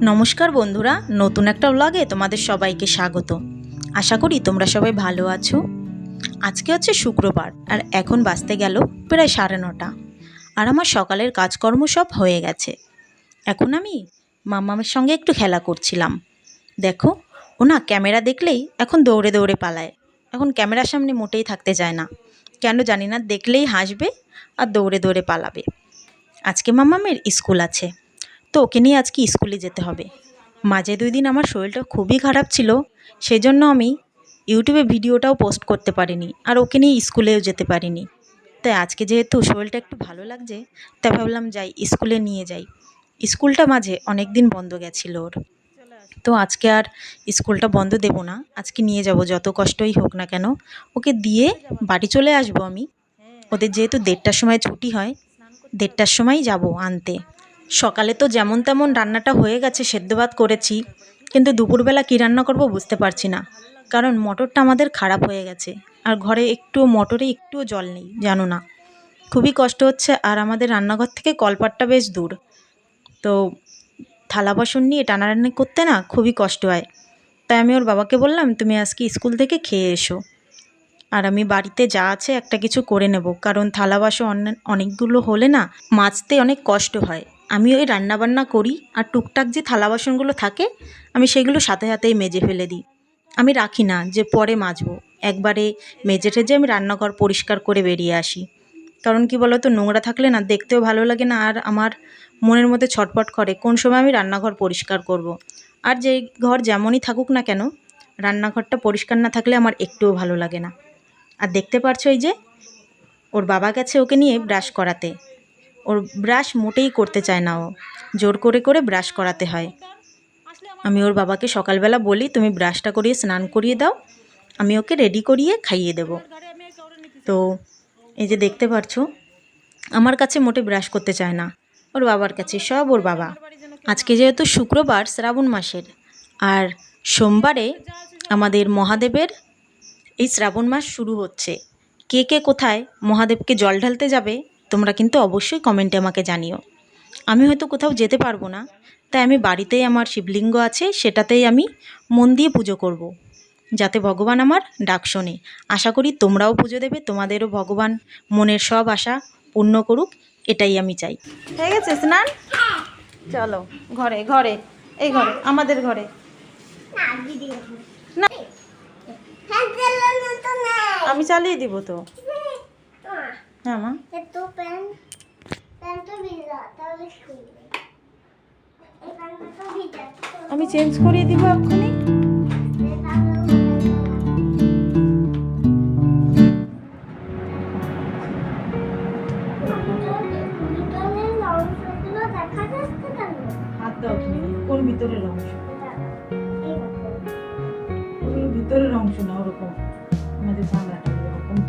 নমস্কার বন্ধুরা, নতুন একটা ব্লগে তোমাদের সবাইকে স্বাগত। আশা করি তোমরা সবাই ভালো আছো। আজকে হচ্ছে শুক্রবার আর এখন বাজতে গেল প্রায় 9:30। আর আমার সকালের কাজকর্ম সব হয়ে গেছে। এখন আমি মাম্মামের সঙ্গে একটু খেলা করছিলাম। দেখো, ও না ক্যামেরা দেখলেই এখন দৌড়ে দৌড়ে পালায়। এখন ক্যামেরার সামনে মোটেই থাকতে চায় না, কেন জানি না। দেখলেই হাসবে আর দৌড়ে দৌড়ে পালাবে। আজকে মাম্মামের স্কুল আছে, তো ওকে নিয়ে আজকে স্কুলে যেতে হবে। মাঝে 2 দিন আমার শরীরটা খুবই খারাপ ছিল, সেই জন্য আমি ইউটিউবে ভিডিওটাও পোস্ট করতে পারিনি আর ওকে নিয়ে স্কুলেও যেতে পারিনি। তাই আজকে যেহেতু শরীরটা একটু ভালো লাগছে, তাই ভাবলাম যাই স্কুলে নিয়ে যাই। স্কুলটা মাঝে অনেক দিন বন্ধ গেছিল ওর, তো আজকে আর স্কুলটা বন্ধ দেব না, আজকে নিয়ে যাব যত কষ্টই হোক না কেন। ওকে দিয়ে বাড়ি চলে আসবো আমি। ওদের যেহেতু 1:30টার সময় ছুটি হয়, 1:30টার সময় যাব আনতে। সকালে তো যেমন তেমন রান্নাটা হয়ে গেছে, সেদ্ধ ভাত করেছি, কিন্তু দুপুরবেলা কী রান্না করব বুঝতে পারছি না। কারণ মটরটা আমাদের খারাপ হয়ে গেছে আর ঘরে মোটরে একটুও জল নেই, জানো না। খুবই কষ্ট হচ্ছে, আর আমাদের রান্নাঘর থেকে কলপাটটা বেশ দূর, তো থালা বাসন নিয়ে টানাটানি করতে না খুবই কষ্ট হয়। তাই আমি ওর বাবাকে বললাম, তুমি আজকে স্কুল থেকে খেয়ে এসো, আর আমি বাড়িতে যা আছে একটা কিছু করে নেব, কারণ থালা বাসন অনেকগুলো হলে না মাজতে অনেক কষ্ট হয়। আমি ওই রান্নাবান্না করি আর টুকটাক যে থালা বাসনগুলো থাকে আমি সেগুলো সাথে সাথেই মেজে ফেলে দিই। আমি রাখি না যে পরে মাজবো, একবারে মেজে টেজে আমি রান্নাঘর পরিষ্কার করে বেরিয়ে আসি। কারণ কি বলো তো, নোংরা থাকলে না দেখতেও ভালো লাগে না, আর আমার মনের মধ্যে ছটফট করে কোন সময় আমি রান্নাঘর পরিষ্কার করব। আর যেই ঘর যেমনই থাকুক না কেন, রান্নাঘরটা পরিষ্কার না থাকলে আমার একটুও ভালো লাগে না। আর দেখতে পারছো এই যে ওর বাবা গেছে ওকে নিয়ে ব্রাশ করাতে। ওর ব্রাশ মোটেই করতে চায় না, ও জোর করে করে ব্রাশ করাতে হয়। আমি ওর বাবাকে সকালবেলা বলি, তুমি ব্রাশটা করিয়ে স্নান করিয়ে দাও, আমি ওকে রেডি করিয়ে খাইয়ে দেব। তো এই যে দেখতে পারছো, আমার কাছে মোটে ব্রাশ করতে চায় না, ওর বাবার কাছে সব ওর বাবা। আজকে যেহেতু শুক্রবার শ্রাবণ মাসের, আর সোমবারে আমাদের মহাদেবের এই শ্রাবণ মাস শুরু হচ্ছে। কে কে কোথায় মহাদেবকে জল ঢালতে যাবে তোমরা কিন্তু অবশ্যই কমেন্টে আমাকে জানিও। আমি হয়তো কোথাও যেতে পারবো না, তাই আমি বাড়িতেই আমার শিবলিঙ্গ আছে সেটাতেই আমি মন দিয়ে পুজো করব, যাতে ভগবান আমার ডাক শোনে। আশা করি তোমরাও পুজো দেবে, তোমাদেরও ভগবান মনের সব আশা পূর্ণ করুক, এটাই আমি চাই। হয়ে গেছে স্নান? চলো ঘরে, ঘরে এই ঘরে, আমাদের ঘরে না, আমি চালিয়ে দিব তো। হ্যাঁ মা, আমি চেঞ্জ করিয়ে দিব এক্ষুনি। হাত দাও, কোন ভিতরের অংশ? ভিতরের অংশ না, ওরকম আমাদের চামড়াটা এরকম।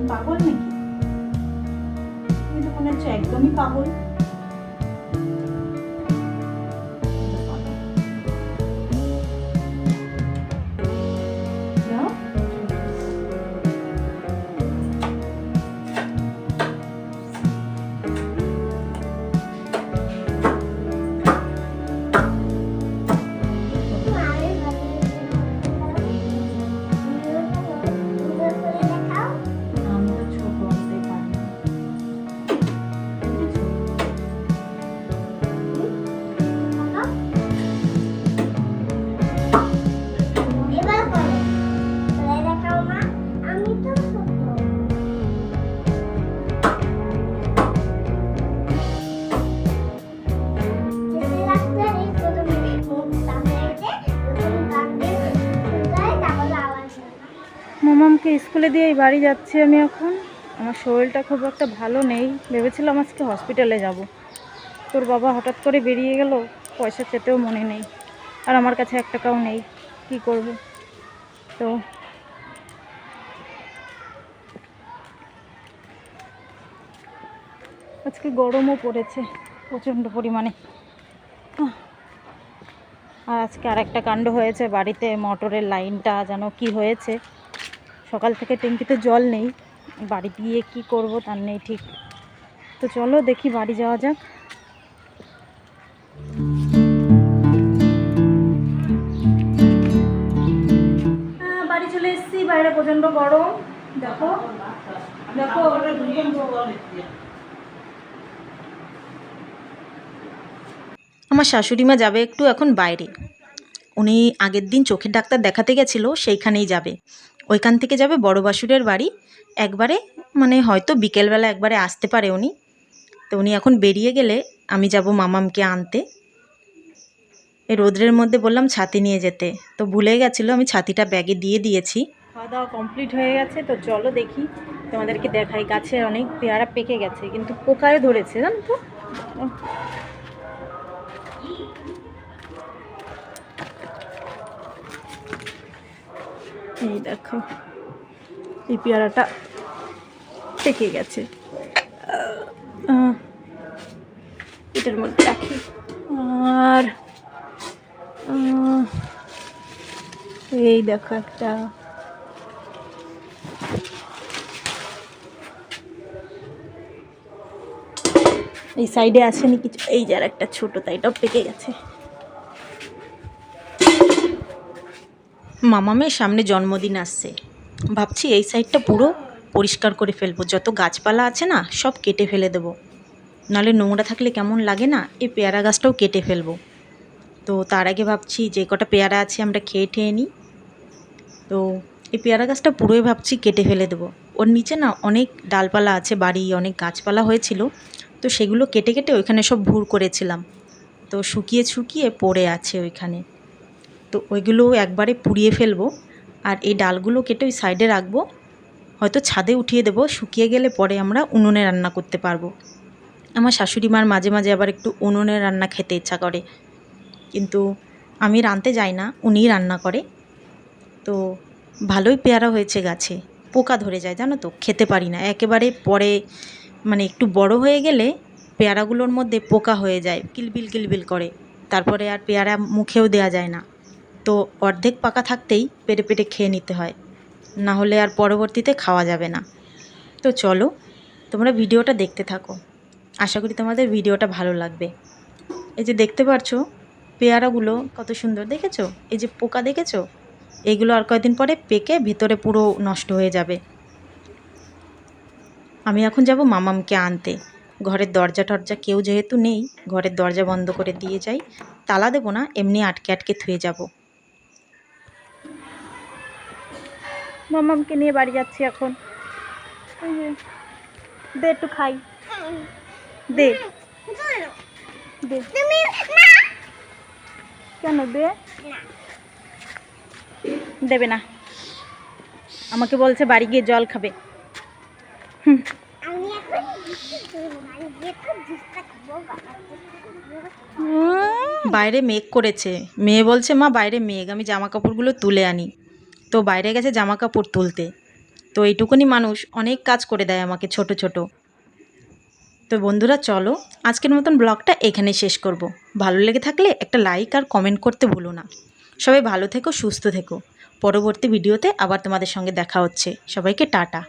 পাগল নাকি? তুমি তো মনে হচ্ছে একদমই পাগল। মামামকে স্কুলে দিয়েই বাড়ি যাচ্ছি আমি এখন। আমার শরীরটা খুব একটা ভালো নেই, ভেবেছিলাম আজকে হসপিটালে যাব। তোর বাবা হঠাৎ করে বেরিয়ে গেল, পয়সা চেতেও মনে নেই, আর আমার কাছে 1 টাকাও নেই, কি করব। তো আজকে গরমও পড়েছে প্রচণ্ড পরিমাণে। আর আজকে আরেকটা কাণ্ড হয়েছে, বাড়িতে মোটরের লাইনটা যেন কি হয়েছে, সকাল থেকে ট্যাঙ্কিতে জল নেই, বাড়ি গিয়ে কি করব তার নেই ঠিক। তো চলো দেখি বাড়ি যাওয়া যাক। বাড়ি চলে এসেছি, বাইরে প্রচণ্ড গরম। দেখো দেখো আমার শাশুড়ি মা যাবে একটু এখন বাইরে। উনি আগের দিন চোখের ডাক্তার দেখাতে গেছিলো, সেইখানেই যাবে। ওইখান থেকে যাবে বড় বাসুরের বাড়ি একবারে, মানে হয়তো বিকেলবেলা একবারে আসতে পারে উনি। তো উনি এখন বেরিয়ে গেলে আমি যাব মামামকে আনতে। এই রোদ্রের মধ্যে বললাম ছাতি নিয়ে যেতে, তো ভুলে গেছিলো, আমি ছাতিটা ব্যাগে দিয়ে দিয়েছি। খাওয়া দাওয়া কমপ্লিট হয়ে গেছে, তো চলো দেখি তোমাদেরকে দেখাই। গাছে অনেক পেয়ারা পেকে গেছে, কিন্তু পোকায় ধরেছে জানো তো। এই দেখো এই পেয়ারাটা পেকে গেছে, এটার মধ্যে রাখি। আর এই দেখো একটা, এই সাইডে আসেনি কিছু, এই যার একটা ছোট, তাইটাও পেকে গেছে। মামামের সামনে জন্মদিন আসছে, ভাবছি এই সাইডটা পুরো পরিষ্কার করে ফেলবো, যত গাছপালা আছে না সব কেটে ফেলে দেবো, নাহলে নোংরা থাকলে কেমন লাগে না। এই পেয়ারা গাছটাও কেটে ফেলবো। তো তার আগে ভাবছি যে কটা পেয়ারা আছে আমরা খেয়ে নিই। তো এই পেয়ারা গাছটা পুরোই ভাবছি কেটে ফেলে দেবো। ওর নিচে না অনেক ডালপালা আছে, বাড়ি অনেক গাছপালা হয়েছিল, তো সেগুলো কেটে কেটে ওইখানে সব ভুর করেছিলাম, তো শুকিয়ে শুকিয়ে পড়ে আছে ওইখানে। তো ওইগুলো একবারে পুড়িয়ে ফেলবো, আর এই ডালগুলো কেটে ওই সাইডে রাখবো, হয়তো ছাদে উঠিয়ে দেবো, শুকিয়ে গেলে পরে আমরা উনুনে রান্না করতে পারবো। আমার শাশুড়ি মার মাঝে মাঝে আবার একটু উনুনে রান্না খেতে ইচ্ছা করে, কিন্তু আমি রাঁধতে যাই না, উনিই রান্না করে। তো ভালোই পেয়ারা হয়েছে গাছে, পোকা ধরে যায় জানো তো, খেতে পারি না একেবারে। পরে মানে একটু বড় হয়ে গেলে পেয়ারাগুলোর মধ্যে পোকা হয়ে যায়, কিলবিল কিলবিল করে, তারপরে আর পেয়ারা মুখেও দেওয়া যায় না। তো অর্ধেক পাকা থাকতেই পেরে পেরে খেয়ে নিতে হয়, না হলে আর পরবর্তীতে খাওয়া যাবে না। তো চলো তোমরা ভিডিওটা দেখতে থাকো, আশা করি তোমাদের ভিডিওটা ভালো লাগবে। এই যে দেখতে পাচ্ছো পেয়ারাগুলো কত সুন্দর, দেখেছো? এই যে পোকা দেখেছো? এইগুলো আর কয়েকদিন পরে পেকে ভেতরে পুরো নষ্ট হয়ে যাবে। আমি এখন যাব মামামকে আনতে। ঘরের দরজা টরজা কেউ যেহেতু নেই, ঘরের দরজা বন্ধ করে দিয়ে যাই, তালা দেবো না, এমনি আটকে আটকে থুয়ে যাব। মামামকে নিয়ে বাড়ি যাচ্ছি এখন। দে একটু খাই, দে দে। কেন দে? দেবে না, আমাকে বলছে বাড়ি গিয়ে জল খাবে। বাইরে মেঘ করেছে, মেয়ে বলছে মা বাইরে মেঘ, আমি জামা কাপড়গুলো তুলে আনি। তো বাইরে গেছে জামা কাপড় তুলতে। তো এইটুকুনি মানুষ অনেক কাজ করে দেয় আমাকে ছোট ছোট। তো বন্ধুরা চলো আজকের মতন ব্লগটা এখানে শেষ করব। ভালো লেগে থাকলে একটা লাইক আর কমেন্ট করতে ভুলো না। সবাই ভালো থেকো, সুস্থ থেকো। পরবর্তী ভিডিওতে আবার তোমাদের সঙ্গে দেখা হচ্ছে। সবাইকে টাটা।